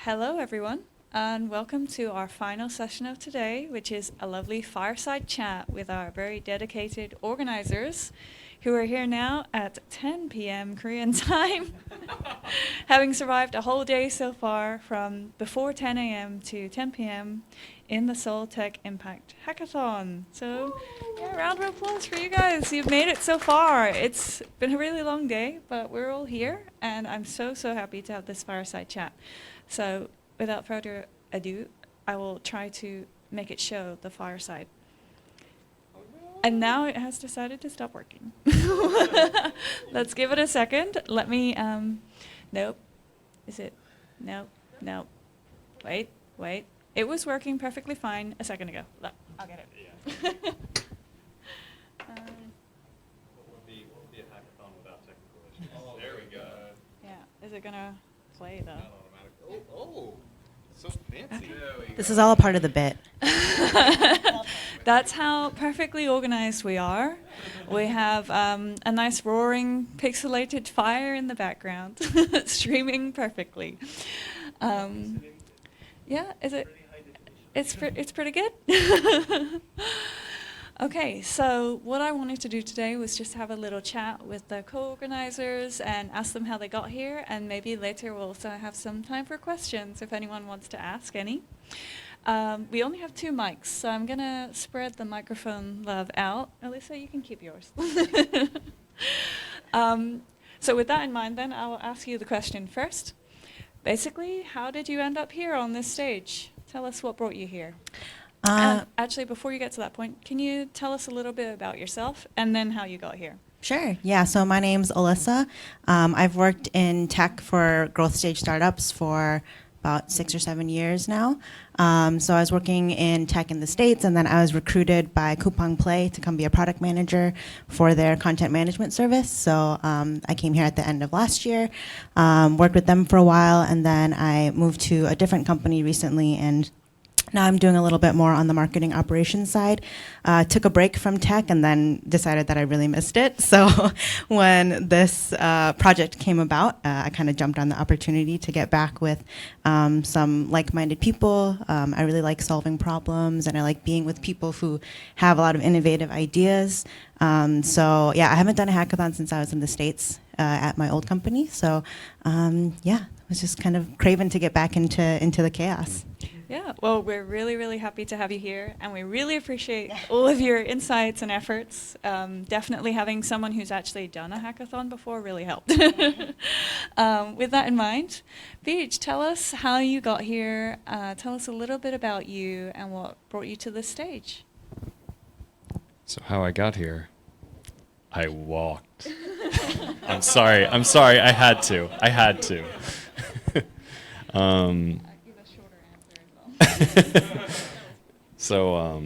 Hello, everyone, and welcome to our final session of today, which is a lovely fireside chat with our very dedicated organizers who are here now at 10 p.m. Korean time, having survived a whole day so far from before 10 a.m. to 10 p.m. in the Seoul Tech Impact Hackathon. So, yeah, round of applause for you guys. You've made it so far. It's been a really long day, but we're all here, and I'm so happy to have this fireside chat. So, without further ado, I will try to make it show the fireside. And now it has decided to stop working. Let's give it a second. Let me, nope. Is it? Nope. Wait. It was working perfectly fine a second ago. Look, I'll get it. Yeah. What would be a hackathon without technical issues? Oh, there we go. Yeah, is it gonna play though? Not automatic. Oh, so fancy. This is all a part of the bit. That's how perfectly organized we are. We have a nice roaring pixelated fire in the background, streaming perfectly. Yeah, is it? It's pretty good. Okay, so what I wanted to do today was just have a little chat with the co-organizers and ask them how they got here, and maybe later we'll also have some time for questions if anyone wants to ask any. We only have 2 mics, so I'm going to spread the microphone love out. Alyssa, you can keep yours. So with that in mind, then, I will ask you the question first. Basically, how did you end up here on this stage? Tell us what brought you here. Actually, before you get to that point, can you tell us a little bit about yourself and then how you got here? Sure. Yeah. So my name's Alyssa. I've worked in tech for growth stage startups for about 6 or 7 years now. So I was working in tech in the States, and then I was recruited by Coupang Play to come be a product manager for their content management service. So I came here at the end of last year, worked with them for a while, and then I moved to a different company recently, and now I'm doing a little bit more on the marketing operations side. Took a break from tech and then decided that I really missed it. So when this project came about, I kind of jumped on the opportunity to get back with some like-minded people. I really like solving problems, and I like being with people who have a lot of innovative ideas. So yeah, I haven't done a hackathon since I was in the States at my old company. So yeah, I was just kind of craving to get back into the chaos. Yeah, well, we're really happy to have you here, and we really appreciate all of your insights and efforts. Definitely having someone who's actually done a hackathon before really helped. With that in mind, Beej, tell us how you got here. Tell us a little bit about you and what brought you to this stage. So how I got here, I walked. I'm sorry, I had to. So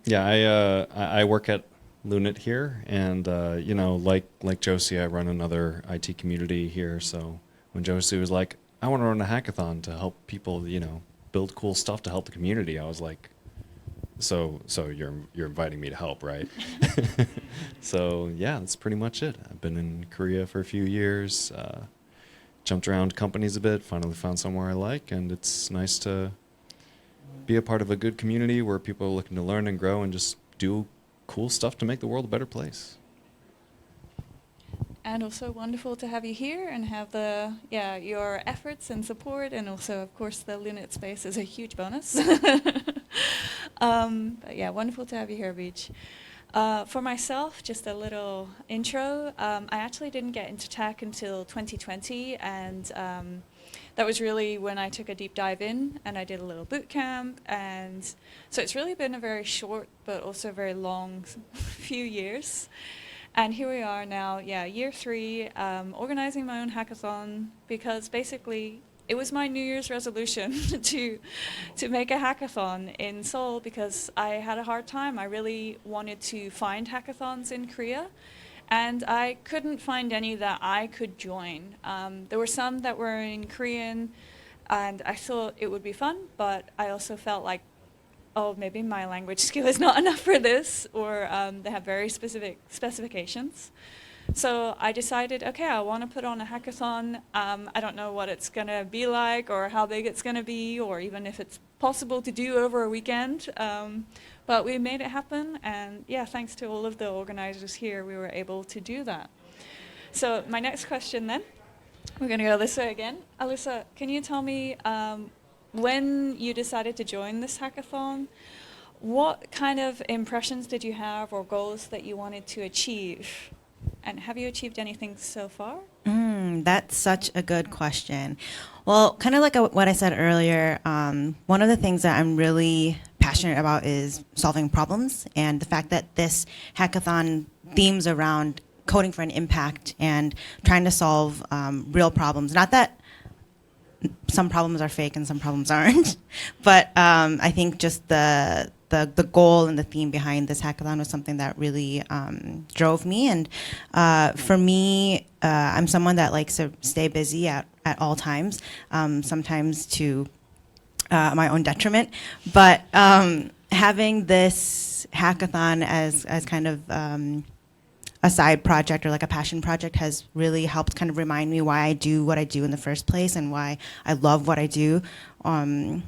yeah, I work at Lunit here, and you know, like Josie, I run another IT community here. So when Josie was like, I want to run a hackathon to help people, you know, build cool stuff to help the community, I was like, so you're inviting me to help, right? So yeah, that's pretty much it. I've been in Korea for a few years, jumped around companies a bit, finally found somewhere I like, and it's nice to be a part of a good community where people are looking to learn and grow and just do cool stuff to make the world a better place. And also wonderful to have you here and have your efforts and support, and also, of course, the Lunit space is a huge bonus. But yeah, wonderful to have you here, Beej. For myself, just a little intro. I actually didn't get into tech until 2020, and that was really when I took a deep dive in, and I did a little boot camp. And so it's really been a very short but also very long few years. And here we are now, year 3, organizing my own hackathon, because basically it was my New Year's resolution to make a hackathon in Seoul, because I had a hard time. I really wanted to find hackathons in Korea, and I couldn't find any that I could join. There were some that were in Korean, and I thought it would be fun, but I also felt like, oh, maybe my language skill is not enough for this, or they have very specific specifications. So I decided, okay, I want to put on a hackathon. I don't know what it's going to be like or how big it's going to be or even if it's possible to do over a weekend. But we made it happen. And yeah, thanks to all of the organizers here, we were able to do that. So my next question then, we're going to go Alyssa again. Alyssa, can you tell me when you decided to join this hackathon, what kind of impressions did you have or goals that you wanted to achieve? And have you achieved anything so far? That's such a good question. Well, kind of like what I said earlier, one of the things that I'm really passionate about is solving problems, and the fact that this hackathon themes around coding for an impact and trying to solve real problems. Not that some problems are fake and some problems aren't, but I think just the goal and the theme behind this hackathon was something that really drove me. And for me, I'm someone that likes to stay busy at all times, sometimes to my own detriment. But having this hackathon as kind of a side project or like a passion project has really helped kind of remind me why I do what I do in the first place and why I love what I do. And,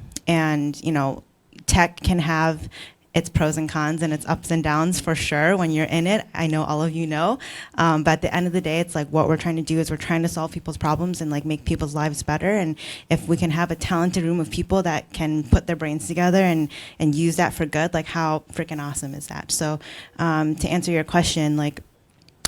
you know, tech can have its pros and cons and its ups and downs for sure when you're in it. I know all of you know. But at the end of the day, it's like what we're trying to do is we're trying to solve people's problems and like make people's lives better. And if we can have a talented room of people that can put their brains together and use that for good, like how freaking awesome is that? So to answer your question, like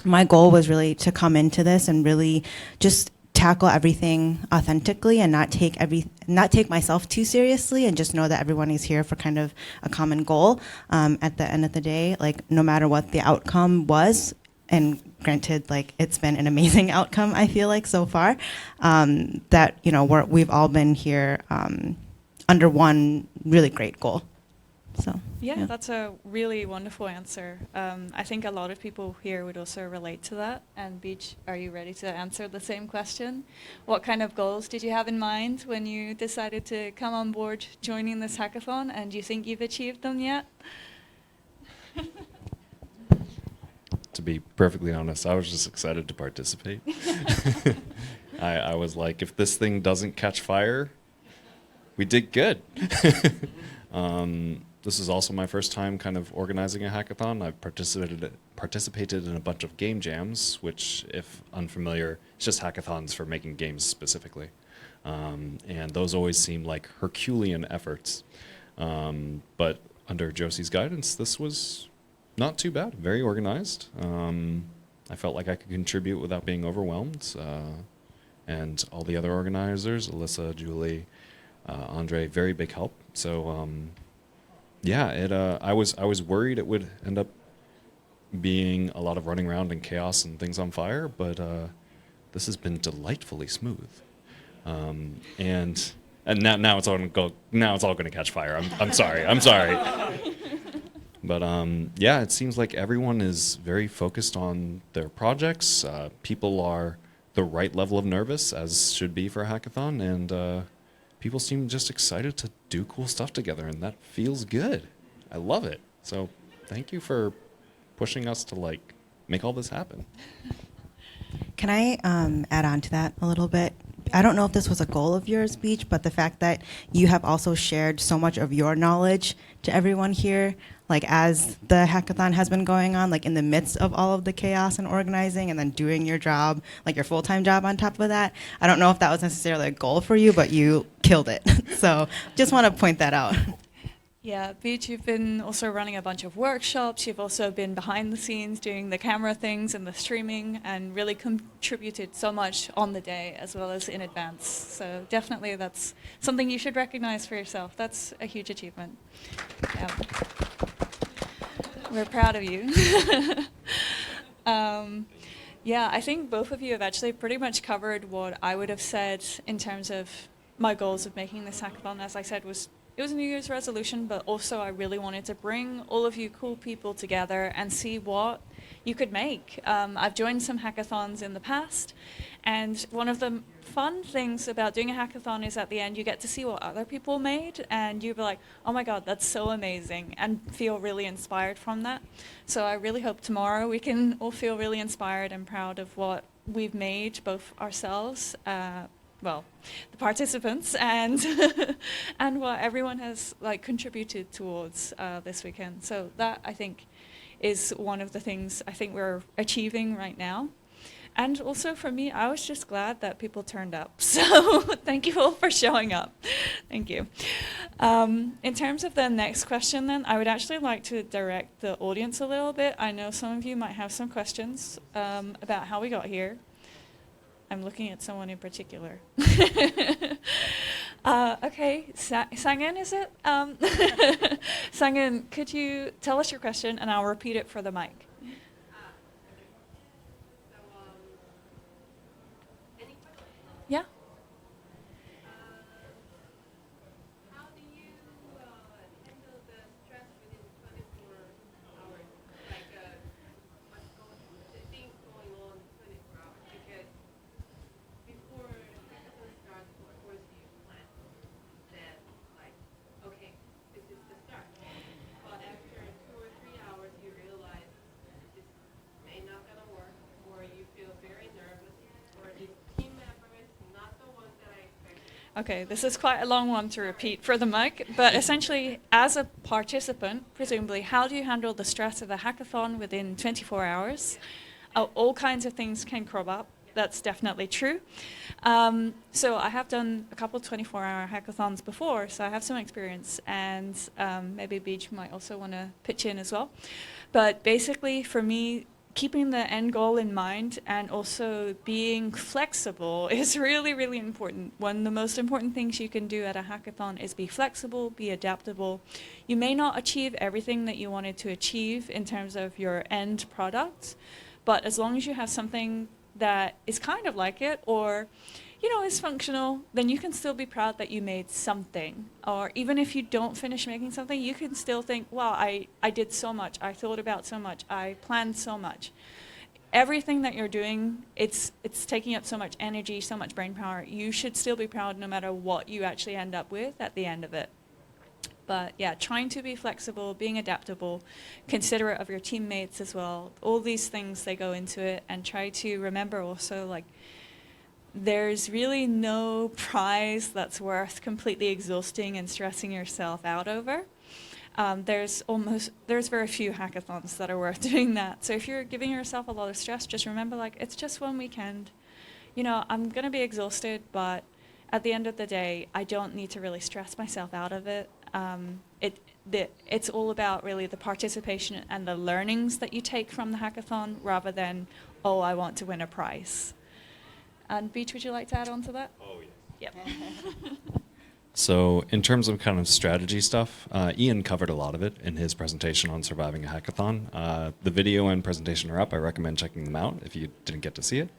my goal was really to come into this and really just tackle everything authentically and not take myself too seriously and just know that everyone is here for kind of a common goal. At the end of the day, like no matter what the outcome was, and granted, like it's been an amazing outcome, I feel like so far, that you know we've all been here under one really great goal. So yeah, that's a really wonderful answer. I think a lot of people here would also relate to that. And Beach, are you ready to answer the same question? What kind of goals did you have in mind when you decided to come on board joining this hackathon? And do you think you've achieved them yet? To be perfectly honest, I was just excited to participate. I was like, if this thing doesn't catch fire, we did good. This is also my first time kind of organizing a hackathon. I've participated in a bunch of game jams, which, if unfamiliar, it's just hackathons for making games specifically. And those always seem like Herculean efforts. But under Josie's guidance, this was not too bad, very organized. I felt like I could contribute without being overwhelmed. And all the other organizers, Alyssa, Julie, Andre, very big help. So yeah, I was worried it would end up being a lot of running around and chaos and things on fire, but this has been delightfully smooth. And now it's all going to catch fire. I'm sorry. But yeah, it seems like everyone is very focused on their projects. People are the right level of nervous, as should be for a hackathon, and people seem just excited to do cool stuff together, and that feels good. I love it. So thank you for pushing us to like make all this happen. Can I add on to that a little bit? I don't know if this was a goal of yours, Beach, but the fact that you have also shared so much of your knowledge to everyone here, like as the hackathon has been going on, like in the midst of all of the chaos and organizing and then doing your job, like your full-time job on top of that. I don't know if that was necessarily a goal for you, but you killed it. So just want to point that out. Yeah, Beach, you've been also running a bunch of workshops. You've also been behind the scenes doing the camera things and the streaming and really contributed so much on the day as well as in advance. So definitely that's something you should recognize for yourself. That's a huge achievement. Yeah. We're proud of you. Yeah, I think both of you have actually pretty much covered what I would have said in terms of my goals of making this hackathon. As I said, was it was a New Year's resolution, but also I really wanted to bring all of you cool people together and see what you could make. I've joined some hackathons in the past, and one of the fun things about doing a hackathon is at the end you get to see what other people made, and you'll be like, oh my god, that's so amazing, and feel really inspired from that. So I really hope tomorrow we can all feel really inspired and proud of what we've made, both ourselves, well, the participants, and and what everyone has like contributed towards this weekend. So that, I think, is one of the things I think we're achieving right now. And also for me, I was just glad that people turned up. So thank you all for showing up. Thank you. In terms of the next question then, I would actually like to direct the audience a little bit. I know some of you might have some questions about how we got here. I'm looking at someone in particular. Okay, Sangen, is it? Sangen, could you tell us your question, and I'll repeat it for the mic. Yeah? How do you handle the stress within 24 hours? Like, the things going on 24 hours? Because before hackathon starts, of course, you plan that, like, okay, this is the start. But after 2 or 3 hours, you realize this may not gonna work, or you feel very nervous, or these team members not the ones that I expected. Okay, this is quite a long one to repeat for the mic, but essentially, as a participant, presumably, how do you handle the stress of the hackathon within 24 hours? All kinds of things can crop up. That's definitely true. So I have done a couple 24-hour hackathons before, so I have some experience, and maybe Beach might also want to pitch in as well. But basically, for me, keeping the end goal in mind and also being flexible is really, really important. One of the most important things you can do at a hackathon is be flexible, be adaptable. You may not achieve everything that you wanted to achieve in terms of your end product, but as long as you have something that is kind of like it, or is functional, then you can still be proud that you made something. Or even if you don't finish making something, you can still think, wow, I did so much, I thought about so much, I planned so much. Everything that you're doing, it's taking up so much energy, so much brain power. You should still be proud no matter what you actually end up with at the end of it. But yeah, trying to be flexible, being adaptable, considerate of your teammates as well. All these things, they go into it, and try to remember also, like, there's really no prize that's worth completely exhausting and stressing yourself out over. There's very few hackathons that are worth doing that. So if you're giving yourself a lot of stress, just remember, like, it's just one weekend. I'm going to be exhausted, but at the end of the day, I don't need to really stress myself out of it. It's all about really the participation and the learnings that you take from the hackathon, rather than, oh, I want to win a prize. And Beach, would you like to add on to that? Oh, yes. Yep. So in terms of kind of strategy stuff, Ian covered a lot of it in his presentation on surviving a hackathon. The video and presentation are up. I recommend checking them out if you didn't get to see it.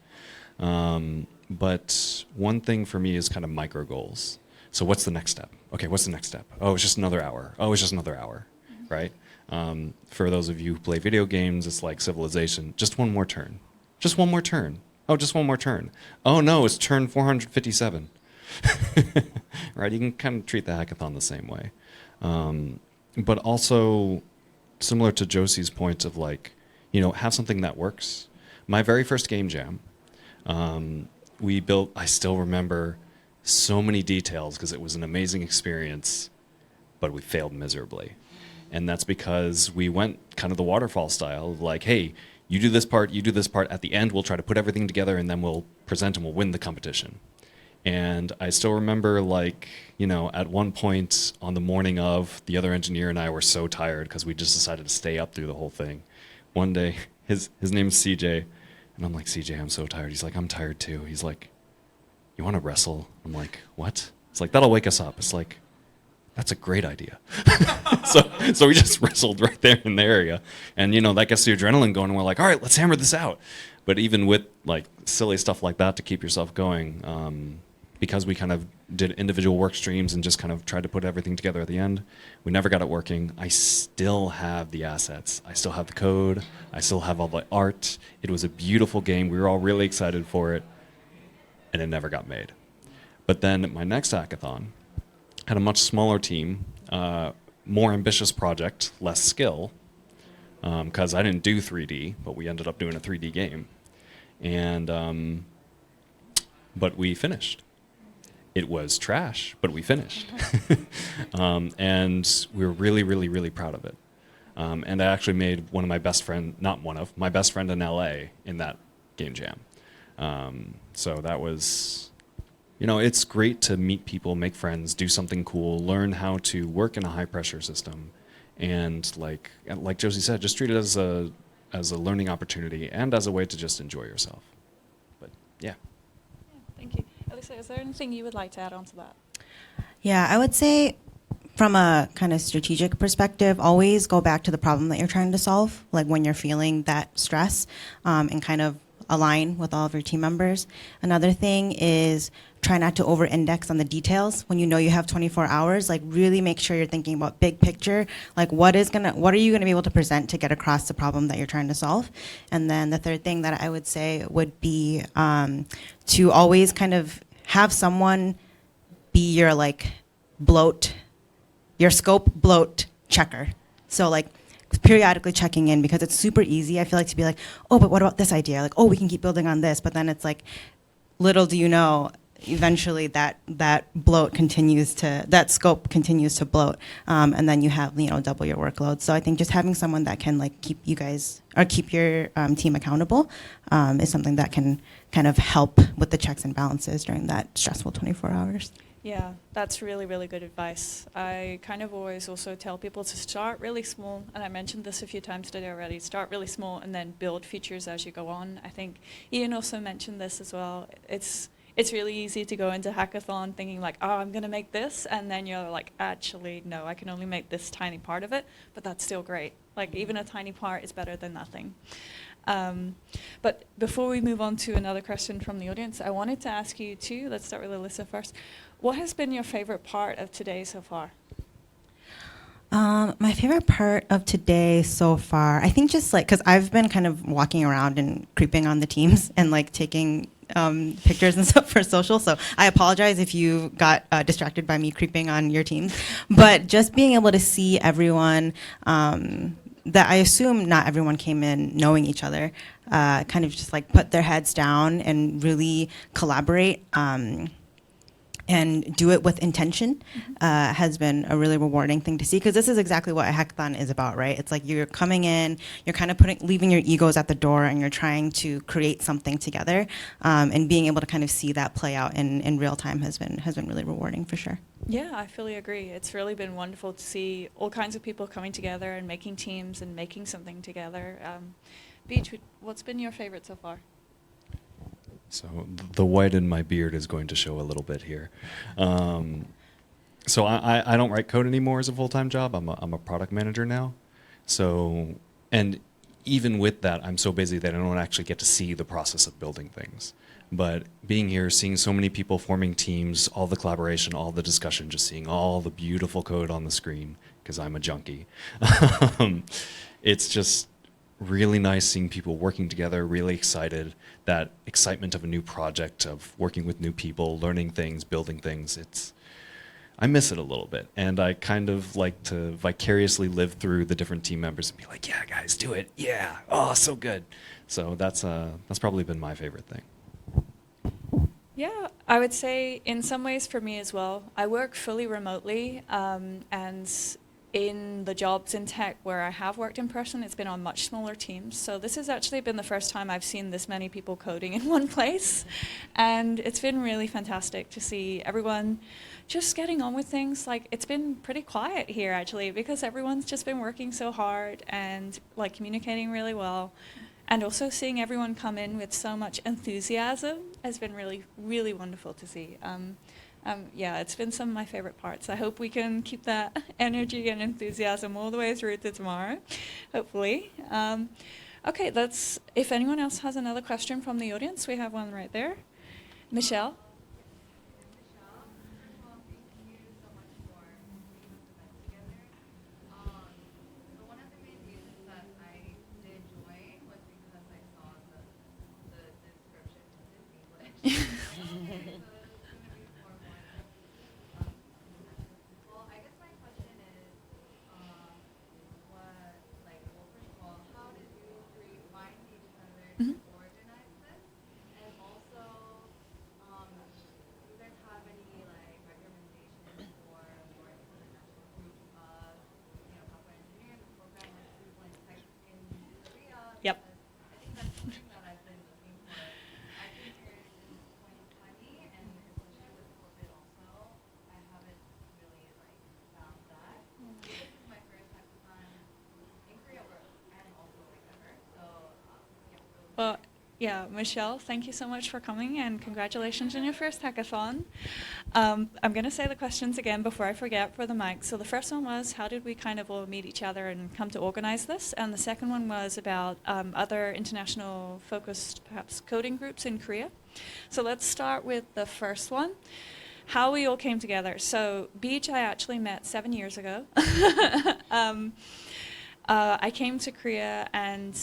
But one thing for me is kind of micro goals. So what's the next step? Okay, what's the next step? Oh, it's just another hour. Oh, it's just another hour, right? For those of you who play video games, it's like Civilization. Just one more turn. Just one more turn. Oh, just one more turn. Oh no, it's turn 457. Right? You can kind of treat the hackathon the same way. But also, similar to Josie's point of, like, have something that works. My very first game jam, we built, I still remember so many details because it was an amazing experience, but we failed miserably. And that's because we went kind of the waterfall style of, like, hey, you do this part, at the end we'll try to put everything together and then we'll present and we'll win the competition. And I still remember, like, at one point on the morning of, the other engineer and I were so tired because we just decided to stay up through the whole thing. One day, his name's CJ, and I'm like, CJ, I'm so tired. He's like, I'm tired too. He's like, you want to wrestle? I'm like, what? It's like, that'll wake us up. It's like, that's a great idea. So we just wrestled right there in the area. And, that gets the adrenaline going, and we're like, all right, let's hammer this out. But even with, like, silly stuff like that to keep yourself going, because we kind of did individual work streams and just kind of tried to put everything together at the end, we never got it working. I still have the assets. I still have the code. I still have all the art. It was a beautiful game. We were all really excited for it, and it never got made. But then my next hackathon had a much smaller team, more ambitious project, less skill, because I didn't do 3D, but we ended up doing a 3D game. And but we finished. It was trash, but we finished. And we were really, really, really proud of it. And I actually made one of my best friend, not one of, my best friend in LA in that game jam. So that was, you know, it's great to meet people, make friends, do something cool, learn how to work in a high pressure system. And like Josie said, just treat it as a learning opportunity and as a way to just enjoy yourself. But yeah. Thank you. Elisa, is there anything you would like to add on to that? Yeah, I would say from a kind of strategic perspective, always go back to the problem that you're trying to solve, like when you're feeling that stress, and kind of align with all of your team members. Another thing is try not to over-index on the details. When you know you have 24 hours, like really make sure you're thinking about big picture, like what are you gonna be able to present to get across the problem that you're trying to solve? And then the third thing that I would say would be to always kind of have someone be your like your scope bloat checker. So like periodically checking in, because it's super easy, I feel like, to be like, oh, but what about this idea? Like, oh, we can keep building on this. But then it's like, little do you know, eventually that scope continues to bloat. And then you have, double your workload. So I think just having someone that can like keep your team accountable is something that can kind of help with the checks and balances during that stressful 24 hours. Yeah, that's really, really good advice. I kind of always also tell people to start really small, and I mentioned this a few times today already, start really small and then build features as you go on. I think Ian also mentioned this as well. It's really easy to go into Hackathon thinking like, oh, I'm going to make this, and then you're like, actually, no, I can only make this tiny part of it, but that's still great. Like, even a tiny part is better than nothing. But before we move on to another question from the audience, I wanted to ask you too, let's start with Alyssa first. What has been your favorite part of today so far? My favorite part of today so far, I think just like, because I've been kind of walking around and creeping on the teams and like taking pictures and stuff for social. So I apologize if you got distracted by me creeping on your teams. But just being able to see everyone, that I assume not everyone came in knowing each other, kind of just like put their heads down and really collaborate and do it with intention, has been a really rewarding thing to see, because this is exactly what a hackathon is about, right? It's like you're coming in, you're kind of leaving your egos at the door, and you're trying to create something together, and being able to kind of see that play out in real time has been really rewarding for sure. Yeah, I fully agree. It's really been wonderful to see all kinds of people coming together and making teams and making something together. Beach, what's been your favorite so far? So the white in my beard is going to show a little bit here. So I don't write code anymore as a full-time job. I'm a product manager now. So, and even with that, I'm so busy that I don't actually get to see the process of building things. But being here, seeing so many people forming teams, all the collaboration, all the discussion, just seeing all the beautiful code on the screen, because I'm a junkie. It's just really nice seeing people working together, really excited, that excitement of a new project, of working with new people, learning things, building things. I miss it a little bit, and I kind of like to vicariously live through the different team members and be like, yeah, guys, do it, yeah, oh, so good. So that's probably been my favorite thing. Yeah, I would say in some ways for me as well. I work fully remotely, and in the jobs in tech where I have worked in person, it's been on much smaller teams. So this has actually been the first time I've seen this many people coding in one place. And it's been really fantastic to see everyone just getting on with things. Like, it's been pretty quiet here actually, because everyone's just been working so hard and like communicating really well. And also seeing everyone come in with so much enthusiasm has been really, really wonderful to see. Yeah, it's been some of my favorite parts. I hope we can keep that energy and enthusiasm all the way through to tomorrow, hopefully. Okay, if anyone else has another question from the audience, we have one right there. Michelle? Yeah, Michelle, thank you so much for coming and congratulations on your first hackathon. I'm going to say the questions again before I forget for the mic. So the first one was, how did we kind of all meet each other and come to organize this? And the second one was about other international focused, perhaps, coding groups in Korea. So let's start with the first one. How we all came together. So Beach I actually met 7 years ago. I came to Korea, and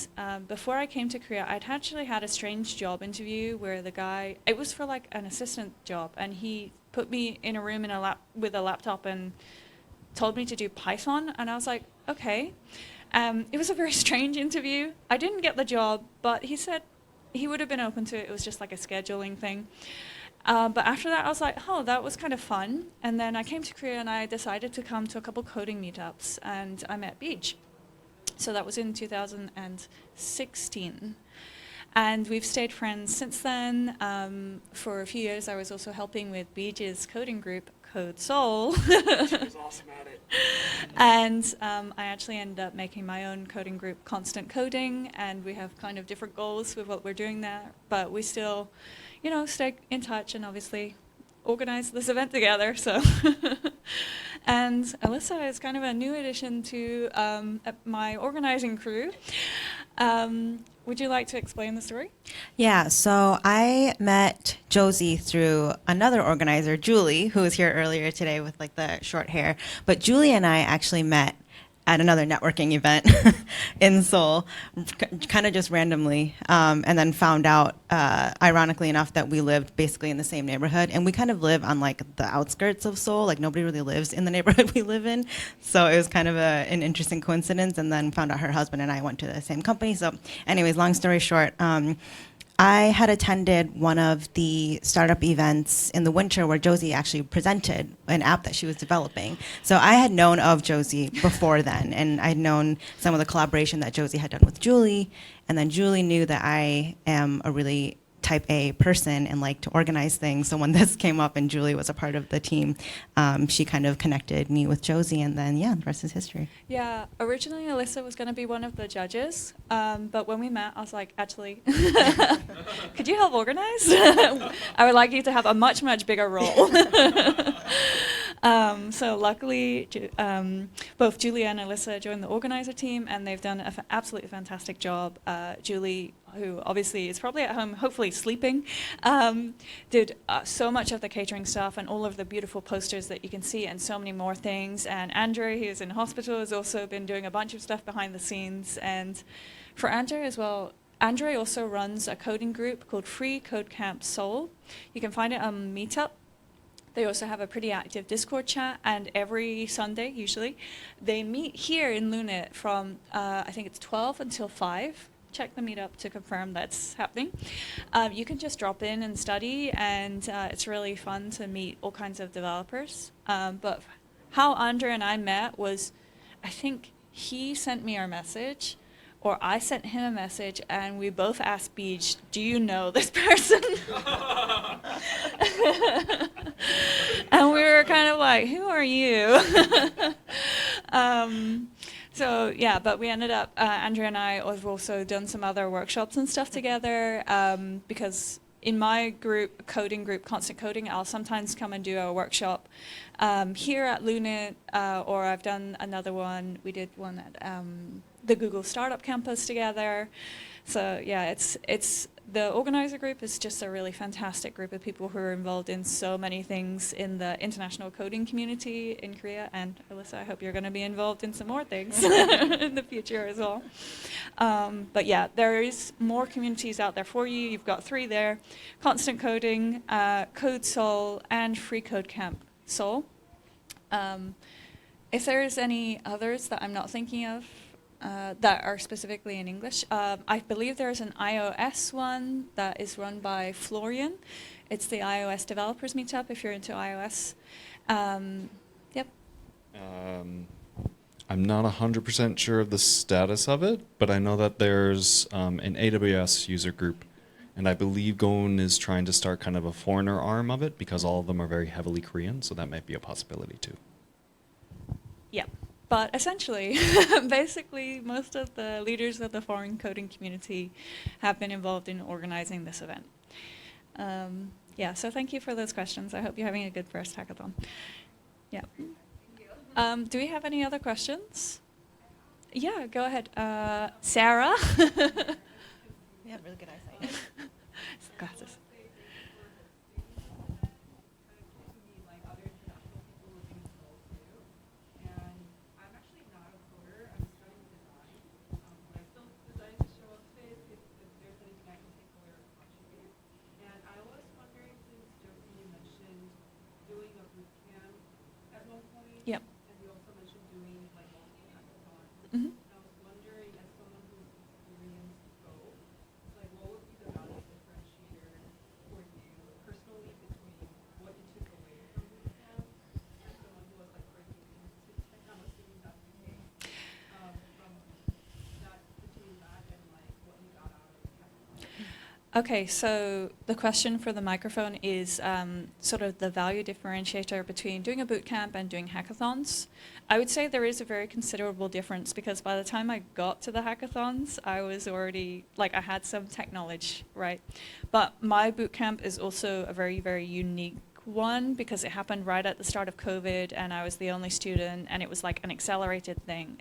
before I came to Korea, I'd actually had a strange job interview where the guy, it was for like an assistant job, and he put me in a room with a laptop and told me to do Python, and I was like, okay. It was a very strange interview. I didn't get the job, but he said he would have been open to it. It was just like a scheduling thing. But after that, I was like, oh, that was kind of fun. And then I came to Korea, and I decided to come to a couple coding meetups, and I met Beach. So that was in 2016. And we've stayed friends since then. For a few years, I was also helping with Beach's coding group, Code Soul. She was awesome at it. And I actually ended up making my own coding group, Constant Coding, and we have kind of different goals with what we're doing there. But we still, stay in touch and obviously organize this event together. So. And Alyssa is kind of a new addition to my organizing crew. Would you like to explain the story? Yeah, so I met Josie through another organizer, Julie, who was here earlier today with like the short hair. But Julie and I actually met at another networking event in Seoul, kind of just randomly, and then found out, ironically enough, that we lived basically in the same neighborhood. And we kind of live on like the outskirts of Seoul, like nobody really lives in the neighborhood we live in. So it was kind of an interesting coincidence, and then found out her husband and I went to the same company. So anyways, long story short, I had attended one of the startup events in the winter where Josie actually presented an app that she was developing. So I had known of Josie before then, and I'd known some of the collaboration that Josie had done with Julie, and then Julie knew that I am a really type A person and like to organize things. So when this came up and Julie was a part of the team, she kind of connected me with Josie, and then, yeah, the rest is history. Yeah, originally Alyssa was going to be one of the judges, but when we met, I was like, actually, could you help organize? I would like you to have a much, much bigger role. So luckily, both Julie and Alyssa joined the organizer team, and they've done an absolutely fantastic job. Julie, who obviously is probably at home, hopefully sleeping, did so much of the catering stuff and all of the beautiful posters that you can see, and so many more things. And Andre, who is in hospital, has also been doing a bunch of stuff behind the scenes. And for Andre as well, Andre also runs a coding group called Free Code Camp Seoul. You can find it on Meetup. They also have a pretty active Discord chat, and every Sunday, usually, they meet here in Lunit from, I think it's 12 until 5. Check the meetup to confirm that's happening. You can just drop in and study, and it's really fun to meet all kinds of developers. But how Andre and I met was, I think he sent me our message, or I sent him a message, and we both asked Beach, do you know this person? And we were kind of like, who are you? So yeah, but we ended up, Andrea and I have also done some other workshops and stuff together, because in my group, coding group, Constant Coding, I'll sometimes come and do a workshop here at Lunit, or I've done another one. We did one at the Google Startup Campus together. So yeah, it's the organizer group is just a really fantastic group of people who are involved in so many things in the international coding community in Korea. And Alyssa, I hope you're going to be involved in some more things in the future as well. But yeah, there is more communities out there for you. You've got 3 there: Constant Coding, Code Soul, and Free Code Camp Seoul. If there's any others that I'm not thinking of, that are specifically in English. I believe there's an iOS one that is run by Florian. It's the iOS Developers Meetup if you're into iOS. Yep. I'm not 100% sure of the status of it, but I know that there's an AWS user group, and I believe Gon is trying to start kind of a foreigner arm of it because all of them are very heavily Korean, so that might be a possibility too. Yeah. But essentially, basically, most of the leaders of the foreign coding community have been involved in organizing this event. Yeah, so thank you for those questions. I hope you're having a good first hackathon. Yeah. Do we have any other questions? Yeah, go ahead. Sarah? We have really good eyesight. Glasses. Yep. And you also mentioned doing like multi-hackathon. Mhm. I was wondering, as someone who's experienced both, like what would be the value differentiator for you personally between what you took away from bootcamp and someone who was like breaking into tech? I'm assuming that's the case. From that between that and like what you got out of hackathon. Okay, so the question for the microphone is sort of the value differentiator between doing a boot camp and doing hackathons. I would say there is a very considerable difference because by the time I got to the hackathons, I was already, like I had some tech knowledge, right? But my boot camp is also a very, very unique one because it happened right at the start of COVID and I was the only student and it was like an accelerated thing.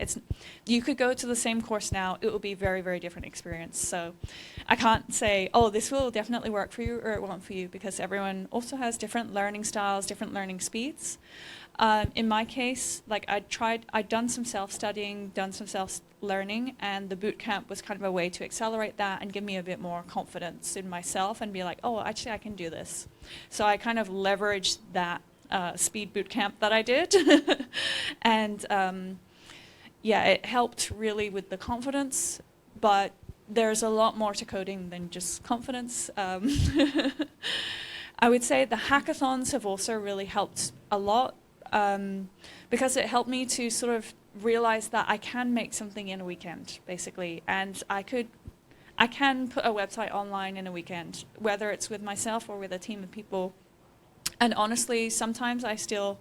You could go to the same course now, it will be a very, very different experience. So I can't say, oh, this will definitely work for you or it won't for you because everyone also has different learning styles, different learning speeds. In my case, like I'd done some self-studying, done some self-learning, and the boot camp was kind of a way to accelerate that and give me a bit more confidence in myself and be like, oh, actually I can do this. So I kind of leveraged that speed boot camp that I did. And yeah, it helped really with the confidence, but there's a lot more to coding than just confidence. I would say the hackathons have also really helped a lot because it helped me to sort of realize that I can make something in a weekend, basically, and I can put a website online in a weekend, whether it's with myself or with a team of people. And honestly, sometimes I still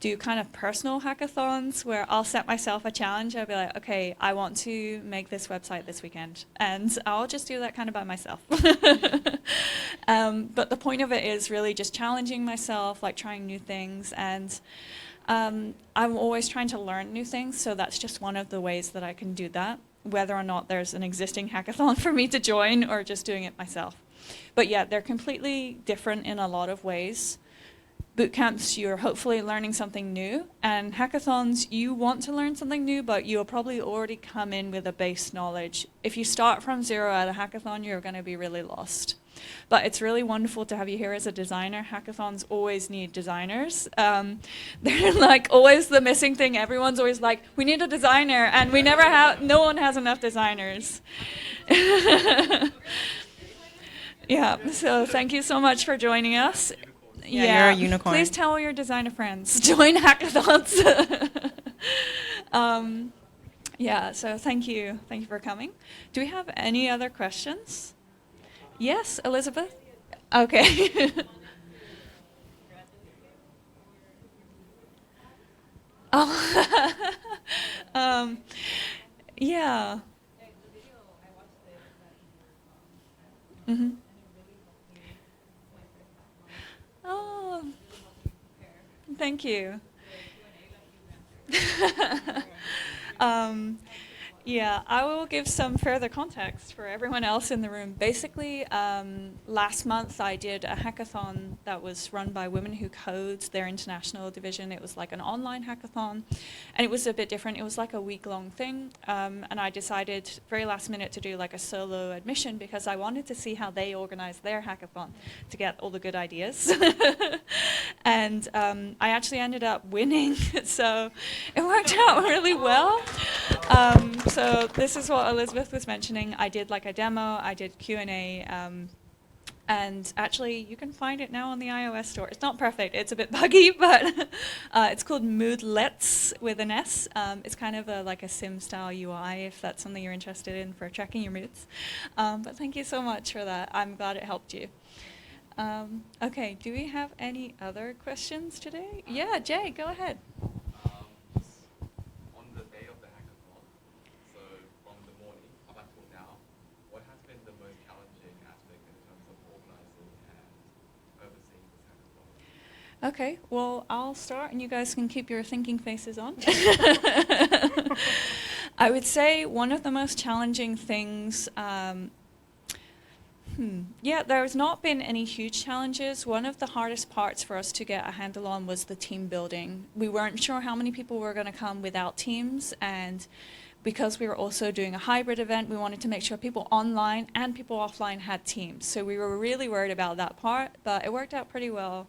do kind of personal hackathons where I'll set myself a challenge. I'll be like, okay, I want to make this website this weekend. And I'll just do that kind of by myself. But the point of it is really just challenging myself, like trying new things. And I'm always trying to learn new things. So that's just one of the ways that I can do that, whether or not there's an existing hackathon for me to join or just doing it myself. But yeah, they're completely different in a lot of ways. Boot camps, you're hopefully learning something new, and hackathons, you want to learn something new, but you'll probably already come in with a base knowledge. If you start from zero at a hackathon, you're going to be really lost. But it's really wonderful to have you here as a designer. Hackathons always need designers. They're like always the missing thing. Everyone's always like, we need a designer, and we never have, no one has enough designers. Yeah, so thank you so much for joining us. Yeah, you're a unicorn. Please tell all your designer friends. Join hackathons. Yeah, so thank you. Thank you for coming. Do we have any other questions? Yes, Elizabeth? Okay. Oh. Yeah. Mm-hmm. Oh, thank you. Yeah, I will give some further context for everyone else in the room. Basically, last month I did a hackathon that was run by Women Who Code, their international division. It was like an online hackathon, and it was a bit different. It was like a week-long thing, and I decided very last minute to do like a solo admission because I wanted to see how they organized their hackathon to get all the good ideas. And I actually ended up winning, so it worked out really well. So this is what Elizabeth was mentioning. I did like a demo, I did Q&A, and actually you can find it now on the iOS store. It's not perfect, it's a bit buggy, but it's called Moodlets with an S. It's kind of like a sim-style UI if that's something you're interested in for tracking your moods. But thank you so much for that. I'm glad it helped you. Okay, do we have any other questions today? Yeah, Jay, go ahead. Okay, well, I'll start and you guys can keep your thinking faces on. I would say one of the most challenging things, yeah, there's not been any huge challenges. One of the hardest parts for us to get a handle on was the team building. We weren't sure how many people were going to come without teams, and because we were also doing a hybrid event, we wanted to make sure people online and people offline had teams. So we were really worried about that part, but it worked out pretty well.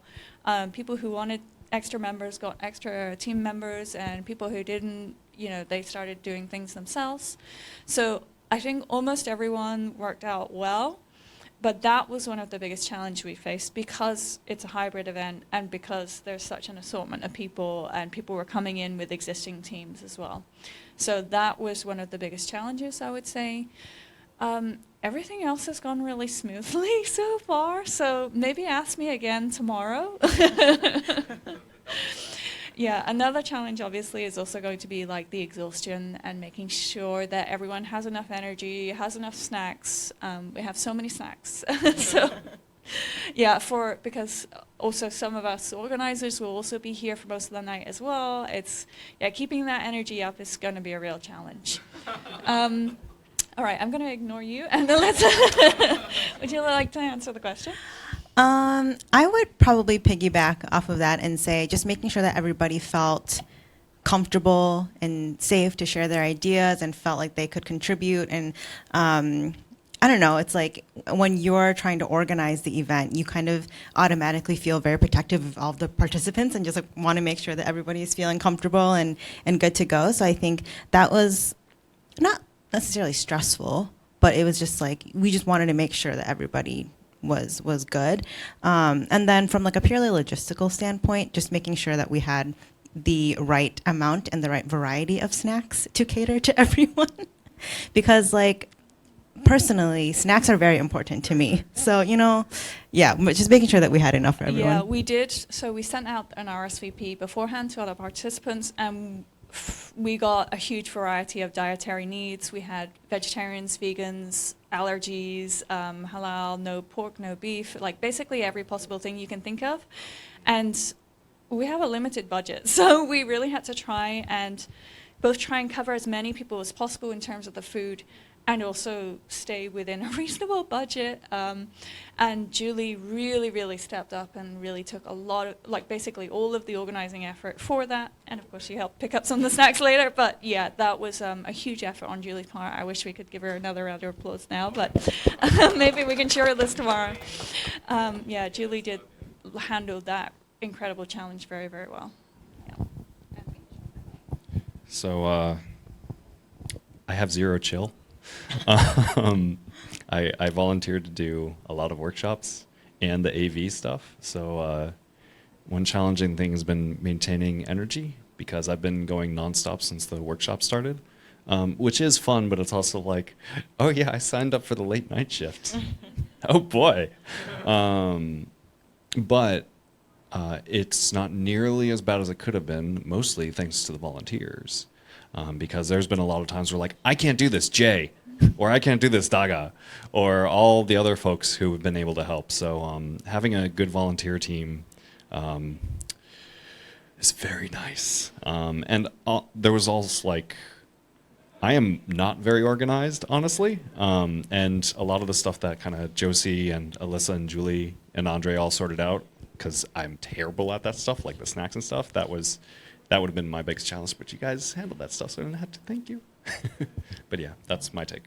People who wanted extra members got extra team members, and people who didn't, they started doing things themselves. So I think almost everyone worked out well. But that was one of the biggest challenges we faced because it's a hybrid event and because there's such an assortment of people and people were coming in with existing teams as well. So that was one of the biggest challenges, I would say. Everything else has gone really smoothly so far, so maybe ask me again tomorrow. Yeah, another challenge obviously is also going to be like the exhaustion and making sure that everyone has enough energy, has enough snacks. We have so many snacks. So yeah, because also some of us organizers will also be here for most of the night as well. Keeping that energy up is going to be a real challenge. All right, I'm going to ignore you and then would you like to answer the question? I would probably piggyback off of that and say just making sure that everybody felt comfortable and safe to share their ideas and felt like they could contribute. And I don't know, it's like when you're trying to organize the event, you kind of automatically feel very protective of all the participants and just like want to make sure that everybody is feeling comfortable and good to go. So I think that was not necessarily stressful, but it was just like we just wanted to make sure that everybody was good. And then from like a purely logistical standpoint, just making sure that we had the right amount and the right variety of snacks to cater to everyone. Because like personally, snacks are very important to me. So, yeah, but just making sure that we had enough for everyone. Yeah, we did. So we sent out an RSVP beforehand to other participants, and we got a huge variety of dietary needs. We had vegetarians, vegans, allergies, halal, no pork, no beef, like basically every possible thing you can think of. And we have a limited budget, so we really had to try and cover as many people as possible in terms of the food and also stay within a reasonable budget. And Julie really, really stepped up and really took a lot of, like basically all of the organizing effort for that. And of course she helped pick up some of the snacks later, but yeah, that was a huge effort on Julie's part. I wish we could give her another round of applause now, but maybe we can share a list tomorrow. Yeah, Julie did handle that incredible challenge very, very well. Yeah. So I have zero chill. I volunteered to do a lot of workshops and the AV stuff. So one challenging thing has been maintaining energy because I've been going nonstop since the workshop started, which is fun, but it's also like, oh yeah, I signed up for the late night shift. Oh boy. But it's not nearly as bad as it could have been, mostly thanks to the volunteers. Because there's been a lot of times where like, I can't do this, Jay. Or I can't do this, Daga, or all the other folks who have been able to help. So having a good volunteer team is very nice. And there was also like, I am not very organized, honestly. And a lot of the stuff that kind of Josie and Alyssa and Julie and Andre all sorted out, because I'm terrible at that stuff, like the snacks and stuff, that would have been my biggest challenge. But you guys handled that stuff, so I didn't have to thank you. But yeah, that's my take.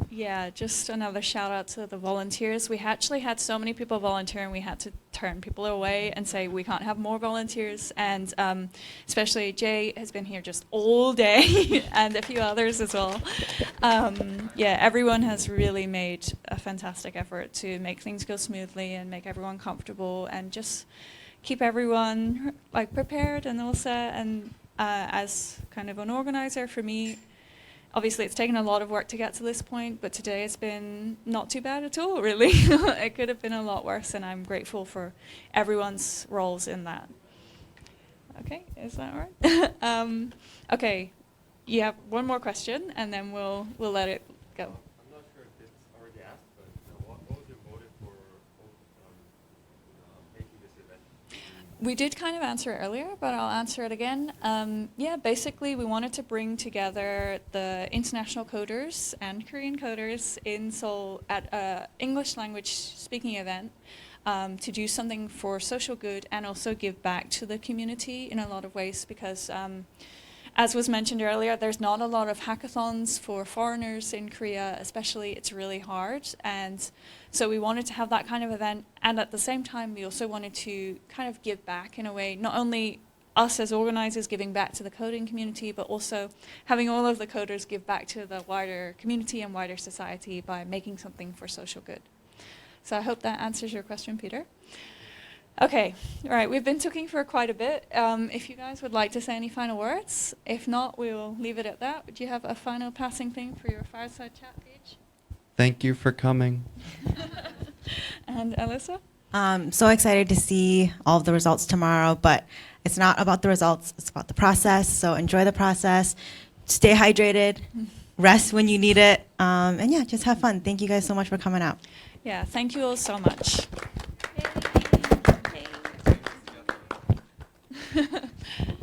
Yeah, just another shout out to the volunteers. We actually had so many people volunteering, we had to turn people away and say we can't have more volunteers. And especially Jay has been here just all day and a few others as well. Yeah, everyone has really made a fantastic effort to make things go smoothly and make everyone comfortable and just keep everyone like prepared and all set. And as kind of an organizer, for me, obviously it's taken a lot of work to get to this point, but today it's been not too bad at all, really. It could have been a lot worse, and I'm grateful for everyone's roles in that. Okay, is that all right? Okay, you have one more question, and then we'll let it go. I'm not sure if it's already asked, but what was your motive for making this event? We did kind of answer it earlier, but I'll answer it again. Yeah, basically we wanted to bring together the international coders and Korean coders in Seoul at an English language speaking event to do something for social good and also give back to the community in a lot of ways because as was mentioned earlier, there's not a lot of hackathons for foreigners in Korea, especially. It's really hard. And so we wanted to have that kind of event. And at the same time, we also wanted to kind of give back in a way, not only us as organizers giving back to the coding community, but also having all of the coders give back to the wider community and wider society by making something for social good. So I hope that answers your question, Peter. Okay, all right, we've been talking for quite a bit. If you guys would like to say any final words, if not, we'll leave it at that. Would you have a final passing thing for your Fireside chat page? Thank you for coming. And Alyssa? So excited to see all of the results tomorrow, but it's not about the results, it's about the process. So enjoy the process, stay hydrated, rest when you need it, and yeah, just have fun. Thank you guys so much for coming out. Yeah, thank you all so much. Yay. Yay.